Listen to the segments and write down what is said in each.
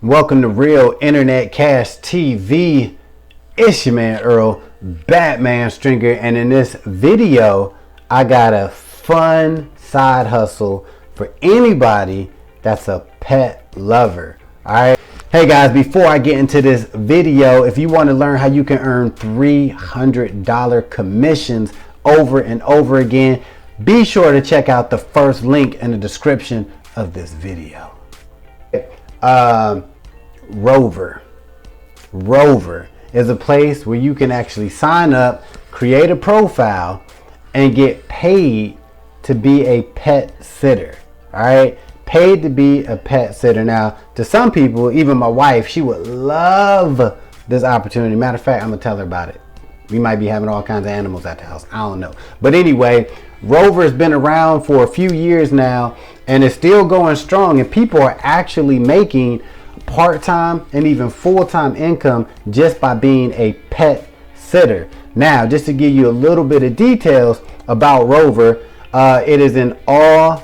Welcome to Real Internet Cash TV. It's your man Earl, Batman Stringer, and in this video, I got a fun side hustle for anybody that's a pet lover. Alright. Hey guys, before I get into this video, if you want to learn how you can earn $300 commissions over and over again, be sure to check out the first link in the description of this video. Rover is a place where you can actually sign up, create a profile, and get paid to be a pet sitter. All right, paid to be a pet sitter. Now, to some people, even my wife, she would love this opportunity. Matter of fact, I'm gonna tell her about it. We might be having all kinds of animals at the house. I don't know. But anyway, Rover has been around for a few years now and it's still going strong. And people are actually making part-time and even full-time income just by being a pet sitter. Now, just to give you a little bit of details about Rover, it is in all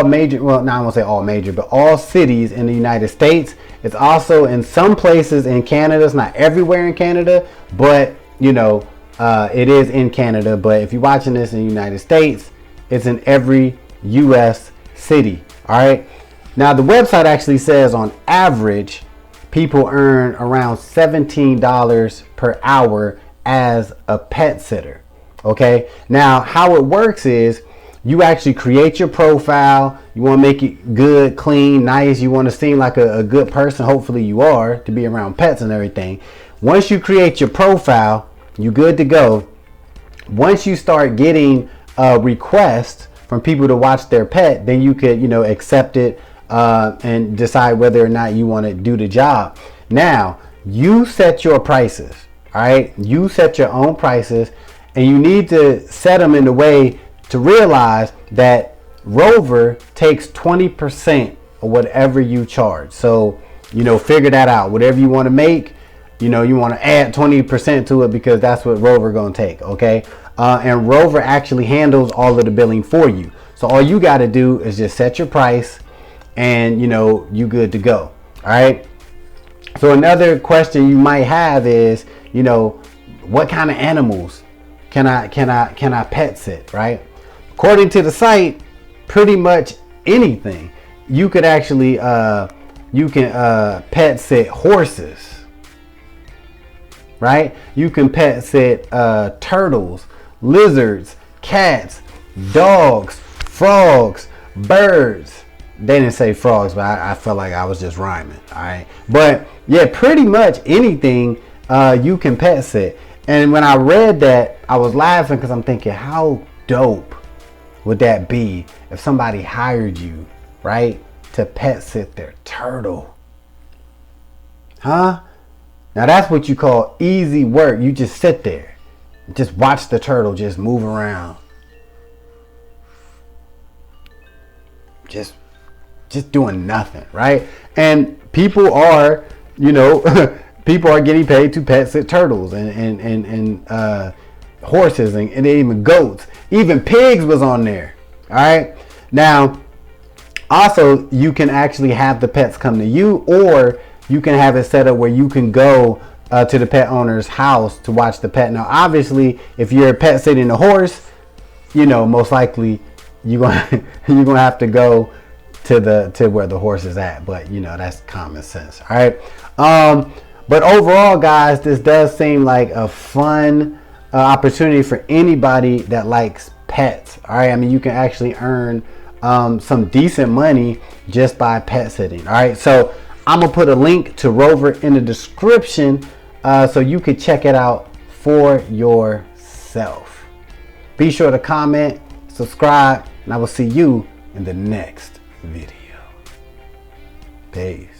major, well, not I won't say all major, but all cities in the United States. It's also in some places in Canada. It's not everywhere in Canada, but you know, it is in Canada. But if you're watching this in the United States, it's in every US city. All right. Now the website actually says on average, people earn around $17 per hour as a pet sitter. Okay. Now how it works is you actually create your profile. You want to make it good, clean, nice. You want to seem like a good person. Hopefully you are, to be around pets and everything. Once you create your profile, you're good to go. Once you start getting requests from people to watch their pet, then you could, you know, accept it and decide whether or not you want to do the job. Now, you set your prices. All right. You set your own prices, and you need to set them in a way to realize that Rover takes 20% of whatever you charge. So, you know, figure that out. Whatever you want to make, you know, you want to add 20% to it because that's what Rover going to take. Okay. And Rover actually handles all of the billing for you. So all you got to do is just set your price and, you know, you good to go. All right. So another question you might have is, you know, what kind of animals can I pet sit, right? According to the site, pretty much anything. You could actually pet sit horses, right? You can pet sit turtles, lizards, cats, dogs, frogs, birds. They didn't say frogs, but I felt like I was just rhyming. All right, but yeah, pretty much anything you can pet sit. And when I read that, I was laughing because I'm thinking, how dope would that be if somebody hired you, right, to pet sit their turtle? Huh? Now that's what you call easy work. You just sit there, just watch the turtle just move around, just doing nothing, right? And people are, you know, people are getting paid to pet sit turtles and horses and even goats. Even pigs was on there. All right. Now, also, you can actually have the pets come to you, or you can have it set up where you can go to the pet owner's house to watch the pet. Now, obviously, if you're a pet sitting a horse, you know, most likely you're gonna have to go to where the horse is at. But you know, that's common sense. All right. But overall, guys, this does seem like a fun opportunity for anybody that likes pets. All right. I mean, you can actually earn some decent money just by pet sitting. All right. So I'm going to put a link to Rover in the description so you could check it out for yourself. Be sure to comment, subscribe, and I will see you in the next video. Peace.